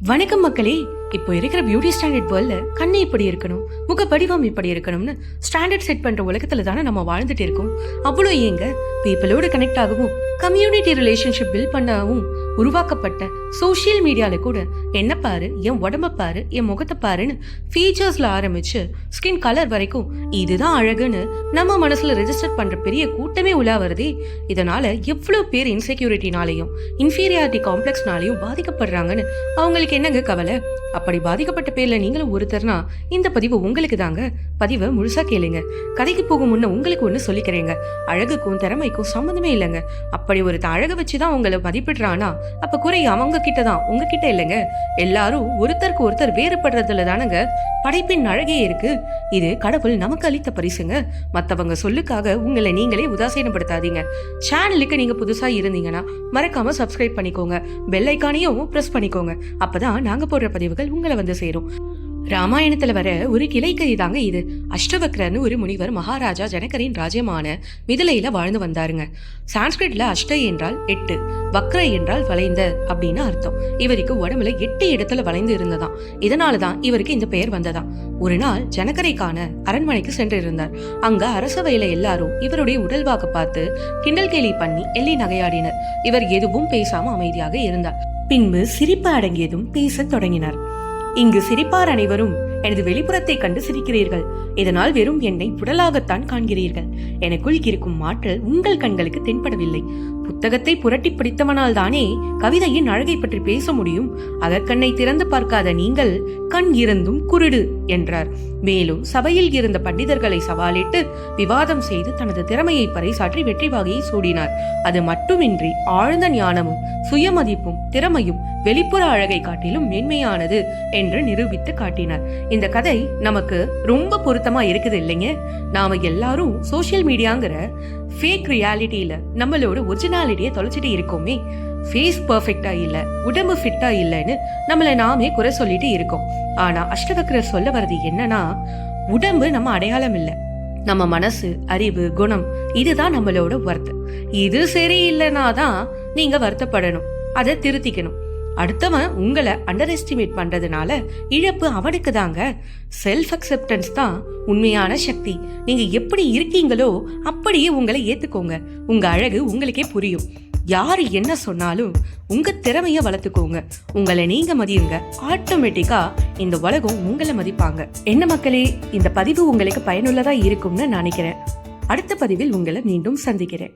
வணக்கம் மக்களே. இப்போ இருக்கிற பியூட்டி ஸ்டாண்டர்ட் வேர்ல்ட்ல கண்ணு இப்படி இருக்கணும், முக வடிவம் இப்படி இருக்கணும்னு ஸ்டாண்டர்ட் செட் பண்ற உலகத்துல தானே நம்ம வாழ்ந்துட்டு இருக்கோம். அவ்வளோ ஏங்க பீப்புளோட கனெக்ட் ஆகவும் கம்யூனிட்டி ரிலேஷன்ஷிப் பில்ட் பண்ணவும் உருவாக்கப்பட்ட சோசியல் மீடியால கூட என்ன பாரு, என் உடம்ப பாரு, என் முகத்தை பாருன்னு ஃபீச்சர்ஸ்ல ஆரம்பிச்சு ஸ்கின் கலர் வரைக்கும் இதுதான் அழகுன்னு நம்ம மனசுல ரெஜிஸ்டர் பண்ற பெரிய கூட்டமே உலா வருதே. இதனால எவ்வளவு பேர் இன்செக்யூரிட்டினாலையும் இன்ஃபீரியாரிட்டி காம்ப்ளெக்ஸ்னாலையும் பாதிக்கப்படுறாங்கன்னு அவங்களுக்கு என்னங்க கவலை? அப்படி பாதிக்கப்பட்ட பேர்ல நீங்களும் ஒருத்தர்னா இந்த பதிவு உங்களுக்கு தாங்க. பதிவை முழுசா கேளுங்க. கதைக்கு போகும் முன்ன உங்களுக்கு ஒண்ணு சொல்லிக்கிறேங்க, அழகுக்கும் திறமைக்கும் சம்மந்தமே இல்லைங்க. அப்படி ஒரு அழகை வச்சுதான் உங்களை மதிப்பிடுறானா அப்ப குறை அவங்க கிட்டதான், உங்ககிட்ட இல்லைங்க. எல்லாரும் ஒருத்தருக்கு ஒருத்தர் வேறுபடுறதுல தானங்க படைப்பின் அழகே இருக்கு. இது கடவுள் நமக்கு அளித்த பரிசுங்க. மத்தவங்க சொல்லுக்காக உங்களை நீங்களே உதாசீனப்படுத்தாதீங்க. சேனலுக்கு நீங்க புதுசா இருந்தீங்கன்னா மறக்காம சப்ஸ்கிரைப் பண்ணிக்கோங்க, பெல் ஐக்கானையும் பிரஸ் பண்ணிக்கோங்க. அப்பதான் நாங்க போடுற பதிவுகள் உங்களை வந்து சேரும். ராமாயணத்துல வர ஒரு கிளைக்கதை தாங்க இது. அஷ்டவக்ரன்னு ஒரு முனிவர் மகாராஜா ஜனகரின் ராஜ்யமான மிதிலையில வாழ்ந்து வந்தாருங்க. சான்ஸ்கிரிட்ல அஷ்ட என்றால் 8, வக்ர என்றால் வளைந்த அப்படின்னு அர்த்தம். இவருக்கு உடம்புல 8 இடத்துல வளைந்து இருந்ததாம். இதனாலதான் இவருக்கு இந்த பெயர் வந்ததாம். ஒரு நாள் ஜனகரை காண அரண்மனைக்கு சென்று இருந்தார். அங்க அரசவையில எல்லாரும் இவருடைய உடல்வாக்கு பார்த்து கிண்டல் கேலி பண்ணி எள்ளி நகையாடினர். இவர் எதுவும் பேசாம அமைதியாக இருந்தார். பின்பு சிரிப்பு அடங்கியதும் பேசத் தொடங்கினார். இங்கு சிரிப்பார் அனைவரும் எனது வெளிப்புறத்தை கண்டு சிரிக்கிறீர்கள், இதனால் வெறும் என்னை புடலாகத்தான் காண்கிறீர்கள். எனக்குள் இருக்கும் ஆற்றல் உங்கள் கண்களுக்கு தென்படவில்லை. புத்தகத்தை புரட்டி பிடித்தவனால் தானே கவிதையின் அழகை பற்றி பேச முடியும். அகக்கண்ணை திறந்து பார்க்காத நீங்கள் கண் இருந்தும் குருடு என்றார். மேலும் சபையில் இருந்த பண்டிதர்களை சவாலிட்டு விவாதம் செய்து தனது திறமையை பறைசாற்றி வெற்றி வாகையை சூடினார். அது மட்டுமின்றி ஆழ்ந்த ஞானமும் சுயமதிப்பும் திறமையும் வெளிப்புற அழகை காட்டிலும் மேன்மையானது என்று நிரூபித்து காட்டினார். இந்த கதை நமக்கு ரொம்ப பொருத்தமா இருக்குது இல்லைங்க? நாம எல்லாரும் சோசியல் மீடியாங்கிற ஃபேக் ரியாலிட்டியில நம்மளோட ஒரிஜினாலிட்டியை தொலைச்சிட்டு இருக்கோமே. ஃபேஸ் பர்ஃபெக்டா இல்ல, உடம்பு ஃபிட்டா இல்லைன்னு நம்மள நாமே குறை சொல்லிட்டு இருக்கோம். ஆனா அஷ்டவக்ரர் சொல்ல வர்றது என்னன்னா, உடம்பு நம்ம அடையாளம் இல்ல, நம்ம மனசு, அறிவு, குணம் இதுதான் நம்மளோட ஒர்த். இது சரியில்லைன்னா தான் நீங்க வருத்தப்படணும், அதை திருத்திக்கணும். அடுத்தவன் உங்களை அண்டர் எஸ்டிமேட் பண்றதுனால இழப்பு அவனுக்கு தாங்க. செல்ஃப் அக்செப்டன்ஸ் தான் உண்மையான சக்தி. நீங்க எப்படி இருக்கீங்களோ அப்படியே உங்களை ஏத்துக்கோங்க. உங்க அழகு உங்களுக்கே புரியும். யாரு என்ன சொன்னாலும் உங்க திறமைய வளர்த்துக்கோங்க. உங்களை நீங்க மதியுங்க, ஆட்டோமேட்டிக்கா இந்த உலகம் உங்களை மதிப்பாங்க. என்ன மக்களே, இந்த பதிவு உங்களுக்கு பயனுள்ளதா இருக்கும்னு நினைக்கிறேன். அடுத்த பதிவில் உங்களை மீண்டும் சந்திக்கிறேன்.